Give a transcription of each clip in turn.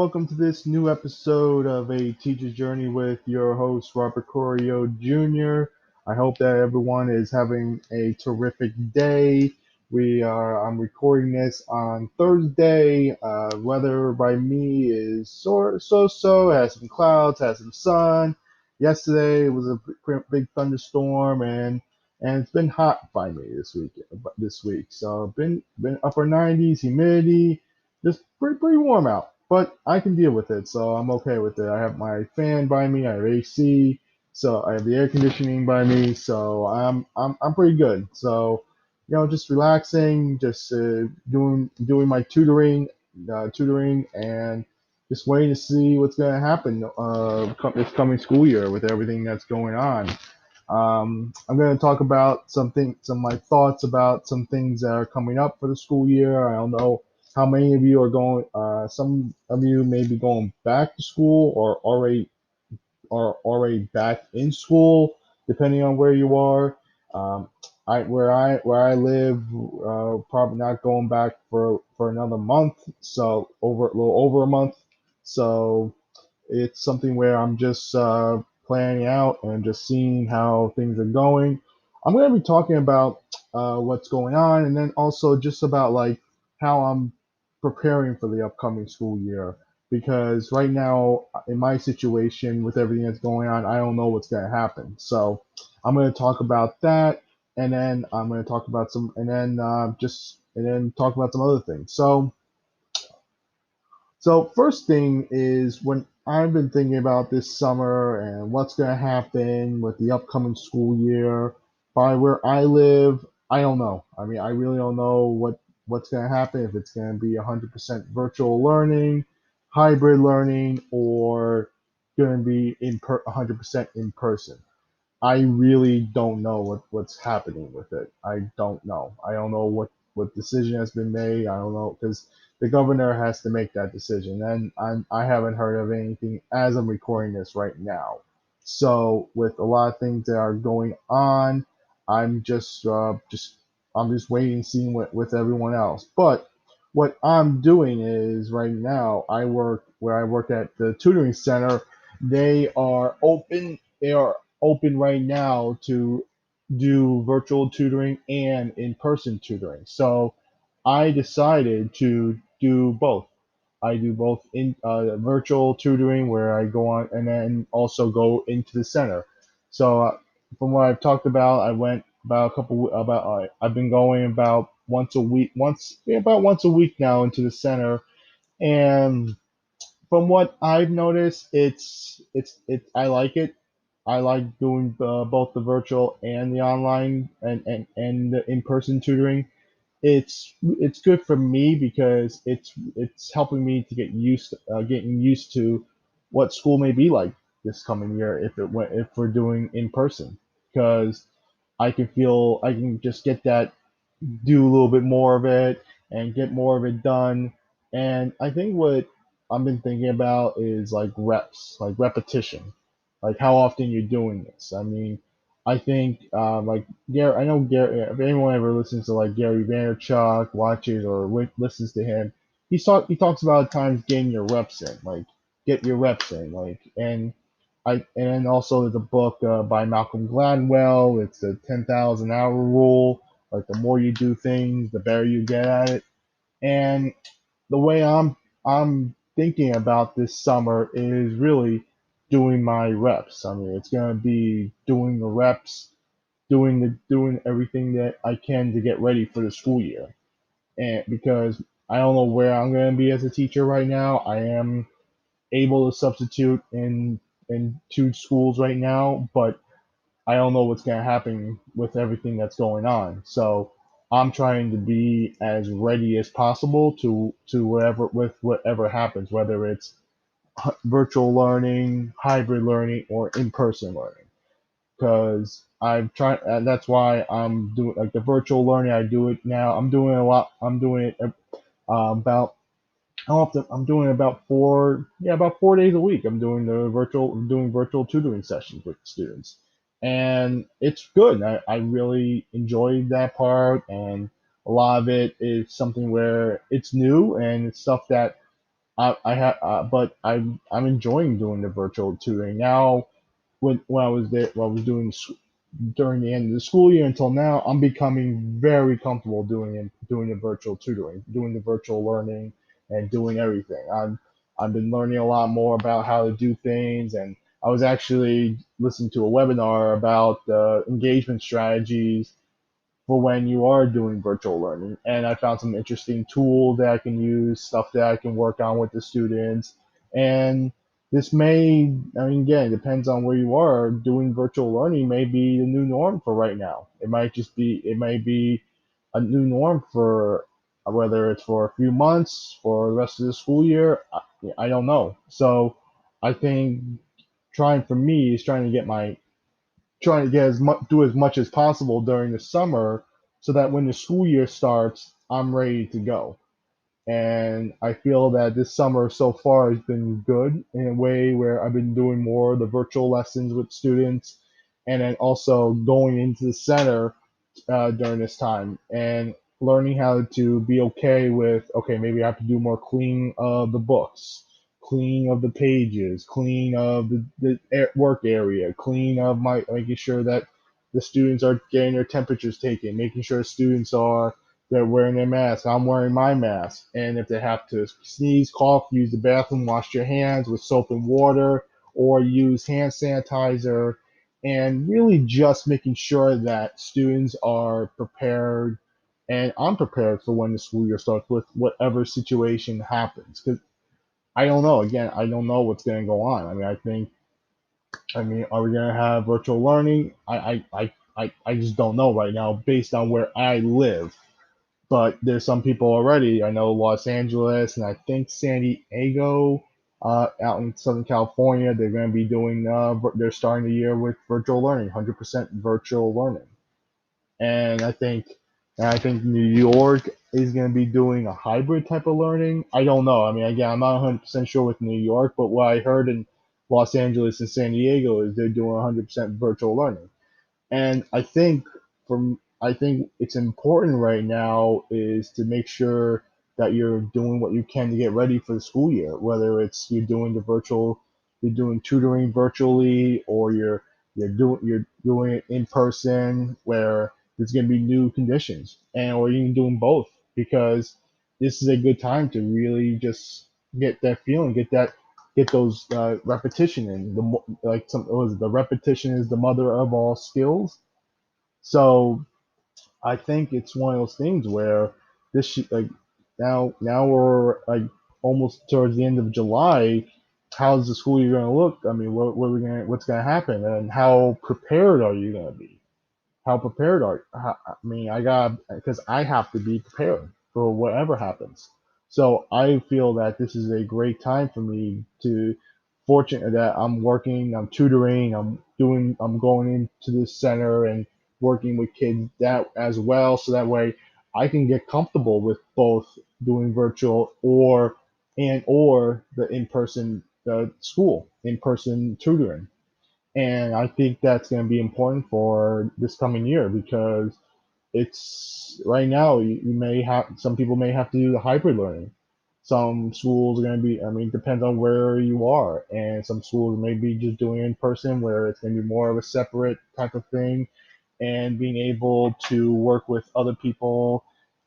welcome to this new episode of A Teacher's Journey with your host, Robert Corio Jr. I hope that everyone is having a terrific day. I'm recording this on Thursday. Weather by me is so, has some clouds, has some sun. Yesterday it was a big thunderstorm and it's been hot by me this week. So been upper 90s, humidity, just pretty warm out, but I can deal with it, so I'm okay with it. I have my fan by me, I have AC, so I have the air conditioning by me, so I'm pretty good. So, just relaxing, just doing my tutoring, and just waiting to see what's gonna happen this coming school year with everything that's going on. I'm going to talk about some of my thoughts about some things that are coming up for the school year. I don't know how many of you are going. Some of you may be going back to school or already back in school, depending on where you are. Um, where I live, probably not going back for another month, so a little over a month. So it's something where I'm just planning out and just seeing how things are going. I'm going to be talking about what's going on, and then also just about like how I'm preparing for the upcoming school year. Because right now, in my situation with everything that's going on, I don't know what's going to happen. So I'm going to talk about that, and then I'm going to talk about and then talk about some other things. So first thing is when I've been thinking about this summer and what's going to happen with the upcoming school year. By where I live, I don't know. I mean, I really don't know what's going to happen, if it's going to be 100% virtual learning, hybrid learning, or going to be 100% in person. I really don't know what's happening with it. I don't know. I don't know what decision has been made. I don't know because the governor has to make that decision, and I haven't heard of anything as I'm recording this right now. So with a lot of things that are going on, I'm just waiting, seeing what with everyone else. But what I'm doing is right now I work at the tutoring center. They are open. They are open right now to do virtual tutoring and in-person tutoring. So I decided to do both. I do both in virtual tutoring where I go on and then also go into the center. So from what I've talked about, I went about a couple about I've been going about once a week now into the center, and from what I've noticed, I like it. I like doing both the virtual and the online and the in-person tutoring. It's good for me because it's helping me to getting used to what school may be like this coming year if we're doing in person, because I can just get that, do a little bit more of it and get more of it done. And I think what I've been thinking about is like reps, like repetition, like how often you're doing this. I mean, I think like Gary, I know Gary. If anyone ever listens to like Gary Vaynerchuk, watches or listens to him, he talks about times getting your reps in, like get your reps in, like and also there's a book by Malcolm Gladwell. It's the 10,000 hour rule. Like the more you do things, the better you get at it. And the way I'm thinking about this summer is really doing my reps. I mean, it's gonna be doing the reps, doing everything that I can to get ready for the school year. And because I don't know where I'm gonna be as a teacher right now, I am able to substitute in two schools right now, but I don't know what's going to happen with everything that's going on. So I'm trying to be as ready as possible to whatever happens, whether it's virtual learning, hybrid learning, or in-person learning. Because I've tried, and that's why I'm doing like the virtual learning. I do it now. I'm doing a lot. I'm doing it about how often? I'm doing about 4 days a week. I'm doing virtual tutoring sessions with students, and it's good. I really enjoyed that part, and a lot of it is something where it's new and it's stuff that but I'm enjoying doing the virtual tutoring now. When I was there, when I was during the end of the school year until now, I'm becoming very comfortable doing the virtual tutoring, doing the virtual learning, and doing everything. I've been learning a lot more about how to do things, and I was actually listening to a webinar about engagement strategies for when you are doing virtual learning. And I found some interesting tools that I can use, stuff that I can work on with the students. And this may, I mean, again, it depends on where you are. Doing virtual learning may be the new norm for right now. It may be a new norm for whether it's for a few months, for the rest of the school year. I don't know. So I think trying for me is trying to get do as much as possible during the summer so that when the school year starts, I'm ready to go. And I feel that this summer so far has been good in a way where I've been doing more of the virtual lessons with students and then also going into the center during this time and learning how to be okay with, okay, maybe I have to do more cleaning of the books, cleaning of the pages, cleaning of the work area, cleaning of making sure that the students are getting their temperatures taken, making sure students are they're wearing their mask. I'm wearing my mask. And if they have to sneeze, cough, use the bathroom, wash your hands with soap and water, or use hand sanitizer, and really just making sure that students are prepared and I'm prepared for when the school year starts with whatever situation happens. Because I don't know. Again, I don't know what's going to go on. I mean, are we going to have virtual learning? I just don't know right now based on where I live. But there's some people already. I know Los Angeles and I think San Diego, out in Southern California, they're going to be doing. They're starting the year with virtual learning, 100% virtual learning, and I think New York is going to be doing a hybrid type of learning. I don't know. I mean, again, I'm not 100% sure with New York, but what I heard in Los Angeles and San Diego is they're doing 100% virtual learning. And I think it's important right now is to make sure that you're doing what you can to get ready for the school year, whether it's you're doing tutoring virtually, or you're doing it in person where there's going to be new conditions, and or you're doing both because this is a good time to really just get that feeling, get those repetition in like some what was it, the repetition is the mother of all skills. So I think it's one of those things where like now we're like almost towards the end of July. How's the school year going to look? I mean, what's going to happen, and how prepared are you going to be? How prepared are I mean, I got because I have to be prepared for whatever happens. So I feel that this is a great time for me to fortunate that I'm working, I'm tutoring, I'm going into this center and working with kids that as well, so that way I can get comfortable with both doing virtual or the in-person school, in-person tutoring. And I think that's going to be important for this coming year because it's right now you may have some people may have to do the hybrid learning. Some schools are going to be, I mean, it depends on where you are, and some schools may be just doing it in person where it's going to be more of a separate type of thing, and being able to work with other people,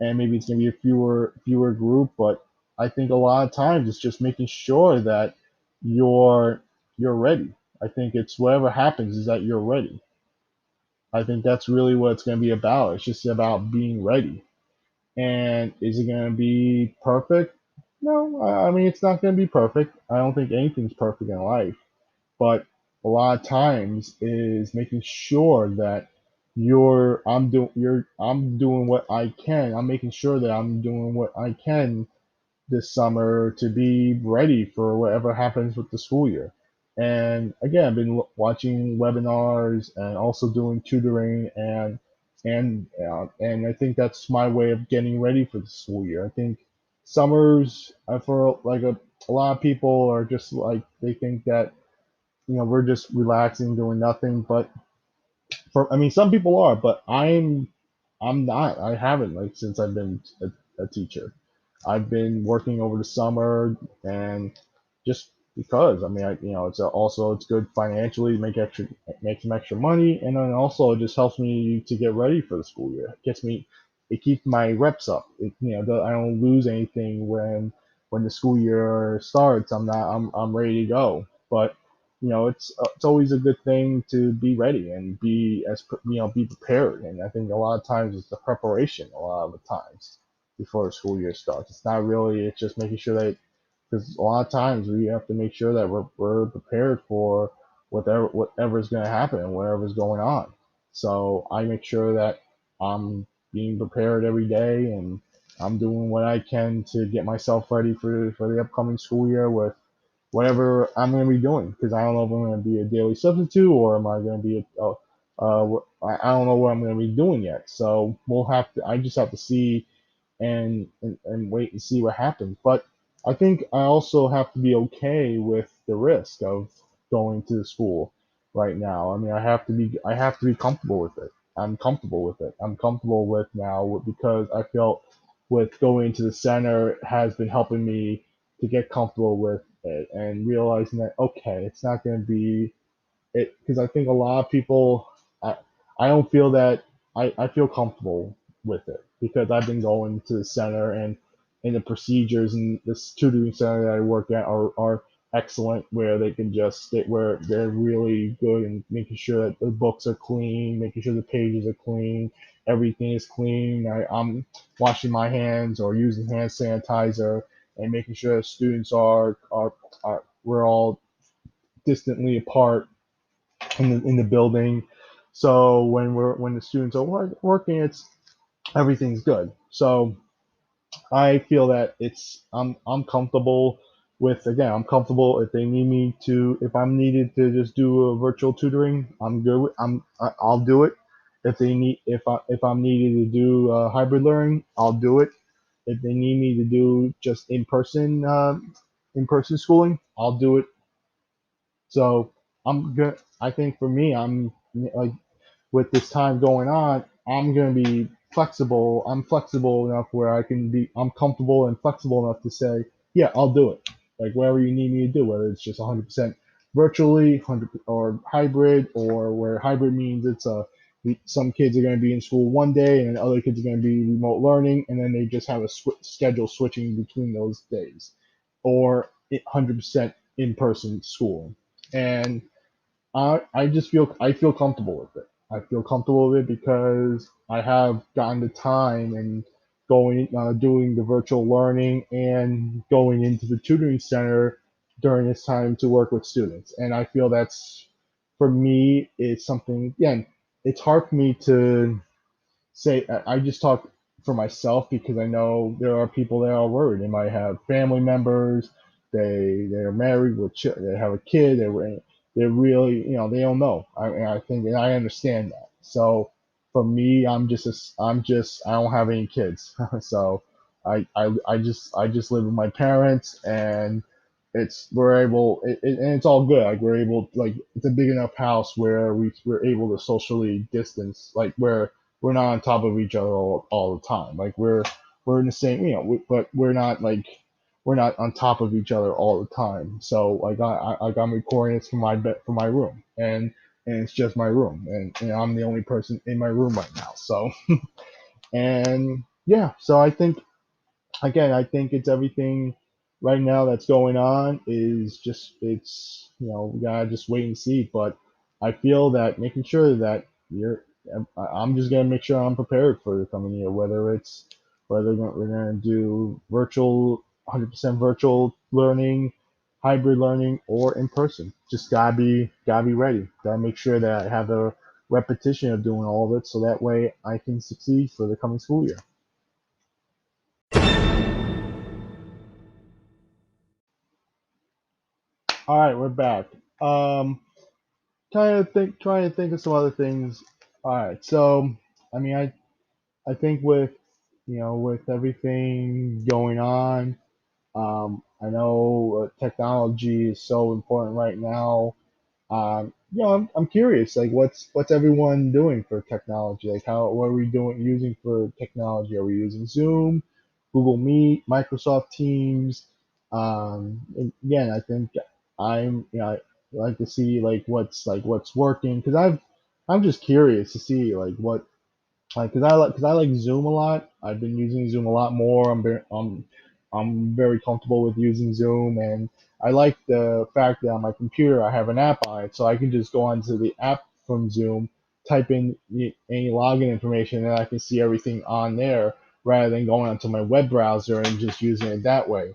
and maybe it's going to be a fewer group. But I think a lot of times it's just making sure that you're you're ready. I think it's whatever happens is that you're ready. I think that's really what it's going to be about. It's just about being ready. And is it going to be perfect? No, I mean, it's not going to be perfect. I don't think anything's perfect in life. But a lot of times is making sure that I'm doing what I can. I'm making sure that I'm doing what I can this summer to be ready for whatever happens with the school year. And again, I've been watching webinars and also doing tutoring, and I think that's my way of getting ready for the school year. I think summers for like a lot of people are just like they think that we're just relaxing doing nothing, but I mean some people are, but I'm not. I haven't like since I've been a teacher. I've been working over the summer, and just because I mean, it's good financially, make some extra money, and then also it just helps me to get ready for the school year. It keeps my reps up. I don't lose anything when the school year starts. I'm ready to go. But it's always a good thing to be ready and be prepared. And I think a lot of times it's the preparation. A lot of the times before the school year starts, it's not really. It's just making sure that, because a lot of times we have to make sure that we're prepared for whatever's going to happen and whatever's going on. So I make sure that I'm being prepared every day, and I'm doing what I can to get myself ready for the upcoming school year with whatever I'm going to be doing, because I don't know if I'm going to be a daily substitute or am I going to be I don't know what I'm going to be doing yet. So I just have to see and wait and see what happens. But I think I also have to be okay with the risk of going to school right now. I mean, I have to be comfortable with it. I'm comfortable with it. I'm comfortable with now because I felt with going to the center has been helping me to get comfortable with it and realizing that okay, it's not going to be it, because I think a lot of people, I, I don't feel that I feel comfortable with it because I've been going to the center, and the procedures and this tutoring center that I work at are excellent, where where they're really good in making sure that the books are clean, making sure the pages are clean, everything is clean. I'm washing my hands or using hand sanitizer and making sure students are we're all distantly apart in the building. So when the students are working, it's everything's good. So I feel that I'm comfortable with, again, I'm comfortable if they need me to, if I'm needed to just do a virtual tutoring, I'm good. I'll do it. If I'm needed to do hybrid learning, I'll do it. If they need me to do just in person schooling, I'll do it. So I'm good. I think for me, I'm like, with this time going on, I'm going to be flexible. I'm flexible enough where I'm comfortable and flexible enough to say, yeah, I'll do it. Like wherever you need me to do, whether it's just 100% virtually, 100 or hybrid, or where hybrid means some kids are going to be in school one day and other kids are going to be remote learning, and then they just have a schedule switching between those days, or 100% in-person schooling. And I feel comfortable with it. I feel comfortable with it because I have gotten the time and doing the virtual learning and going into the tutoring center during this time to work with students. And I feel that's, for me, it's something. Again, it's hard for me to say. I just talk for myself because I know there are people that are worried. They might have family members. They're married with they have a kid. They're really, they don't know. I think, and I understand that. So for me, I don't have any kids. So I just live with my parents, and and it's all good. Like we're able, like it's a big enough house where we're able to socially distance, like where we're not on top of each other all the time. Like we're in the same, but we're not on top of each other all the time. So like I'm recording this from my bed, from my room, and it's just my room, and I'm the only person in my room right now. So and yeah, so I think it's everything right now that's going on is just, we gotta just wait and see. But I feel that making sure that I'm just gonna make sure I'm prepared for the coming year, whether we're gonna do virtual, 100% virtual learning, hybrid learning, or in person. Just gotta be ready. Gotta make sure that I have the repetition of doing all of it, so that way I can succeed for the coming school year. All right, we're back. Um, trying to think of some other things. All right, so I mean, I think with everything going on, I know technology is so important right now. I'm curious, like what's everyone doing for technology? Like what are we doing using for technology? Are we using Zoom? Google Meet, Microsoft Teams. And again, I think I like to see what's working because I'm just curious to see what because I like Zoom a lot. I've been using Zoom a lot more. I'm very comfortable with using Zoom, and I like the fact that on my computer I have an app on it, so I can just go onto the app from Zoom, type in any login information, and I can see everything on there rather than going onto my web browser and just using it that way.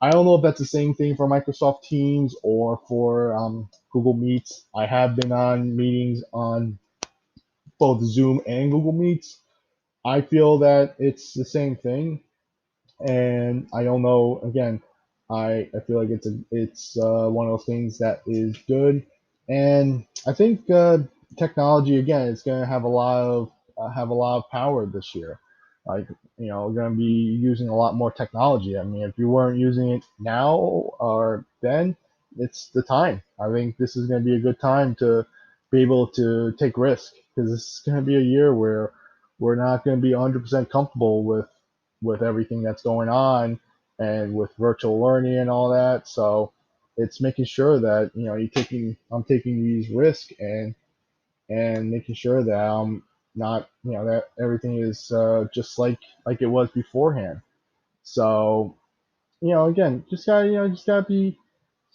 I don't know if that's the same thing for Microsoft Teams or for Google Meets. I have been on meetings on both Zoom and Google Meets. I feel that it's the same thing, and I don't know. Again, I feel like it's one of those things that is good, and I think technology again is going to have a lot of power this year. Like we're going to be using a lot more technology. I mean, if you weren't using it now or then, it's the time. I think this is going to be a good time to be able to take risk because this is going to be a year where we're not going to be 100% comfortable with everything that's going on and with virtual learning and all that. So it's making sure that I'm taking these risks and making sure that I'm not that everything is just like it was beforehand. So again, just gotta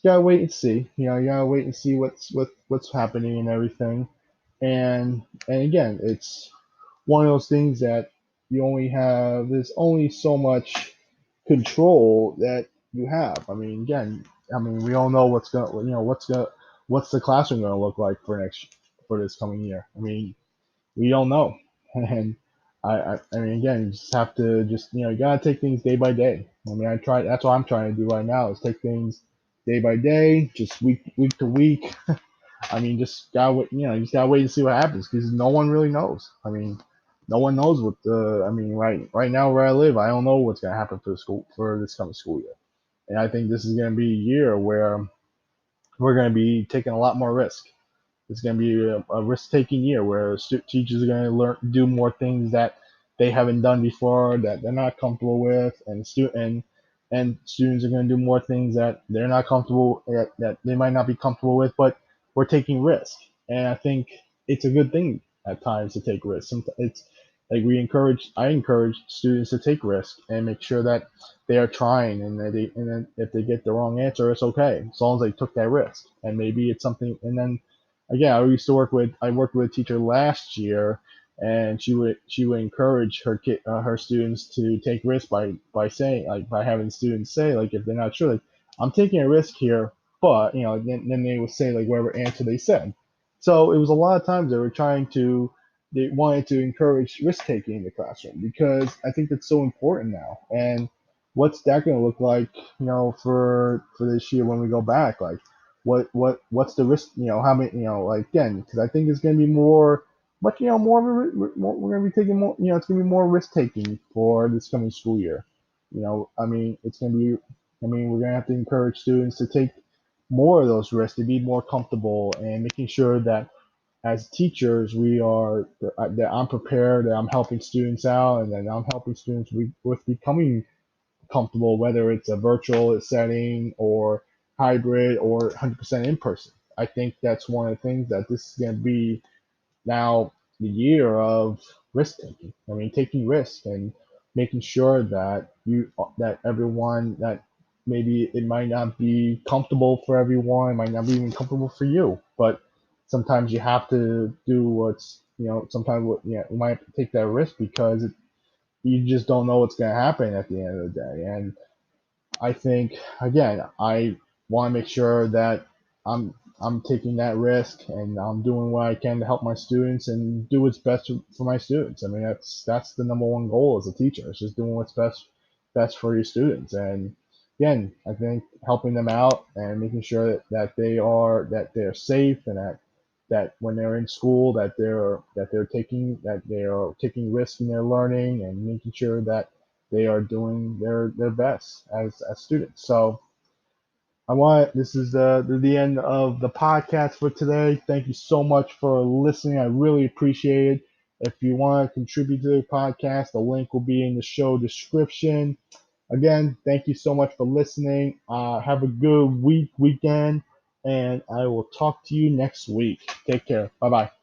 wait and see. You gotta wait and see what's happening and everything. And again, it's one of those things that there's only so much control that you have. I mean, again, we all know what's the classroom gonna look like for this coming year. I mean, we don't know, and I mean, again, you just have to you gotta take things day by day. I mean, I try. That's what I'm trying to do right now is take things day by day, just week to week. I mean, you just gotta wait and see what happens because no one really knows. I mean, no one knows what the. I mean, right now where I live, I don't know what's gonna happen for this coming school year, and I think this is gonna be a year where we're gonna be taking a lot more risk. It's going to be a risk-taking year where teachers are going to do more things that they haven't done before, that they're not comfortable with, and students are going to do more things that they're not comfortable that they might not be comfortable with. But we're taking risk, and I think it's a good thing at times to take risks. It's like I encourage students to take risks and make sure that they are trying, and then if they get the wrong answer, it's okay as long as they took that risk. And maybe it's something, and then again, I worked with a teacher last year, and she would encourage her students to take risks by saying by having students say if they're not sure I'm taking a risk here, but then they would say whatever answer they said. So it was a lot of times they wanted to encourage risk taking in the classroom because I think that's so important now. And what's that going to look like for this year when we go back what's the risk? How many? Again, because I think it's going to be more, much more. We're going to be taking more. It's going to be more risk taking for this coming school year. I mean, it's going to be. I mean, we're going to have to encourage students to take more of those risks, to be more comfortable, and making sure that as teachers that I'm prepared, that I'm helping students out, and that I'm helping students with becoming comfortable, whether it's a virtual setting or hybrid or 100% in person. I think that's one of the things that this is going to be now the year of risk taking. I mean, taking risks and making sure that everyone that maybe it might not be comfortable for everyone, it might not be even comfortable for you, but sometimes you have to do sometimes you might have to take that risk because you just don't know what's going to happen at the end of the day. And I think again, I want to make sure that I'm taking that risk and I'm doing what I can to help my students and do what's best for my students. I mean, that's the number one goal as a teacher. It's just doing what's best for your students. And again, I think helping them out and making sure that they're safe and that when they're in school that they are taking risks in their learning and making sure that they are doing their best as students. So this is the end of the podcast for today. Thank you so much for listening. I really appreciate it. If you want to contribute to the podcast, the link will be in the show description. Again, thank you so much for listening. Have a good weekend, and I will talk to you next week. Take care. Bye bye.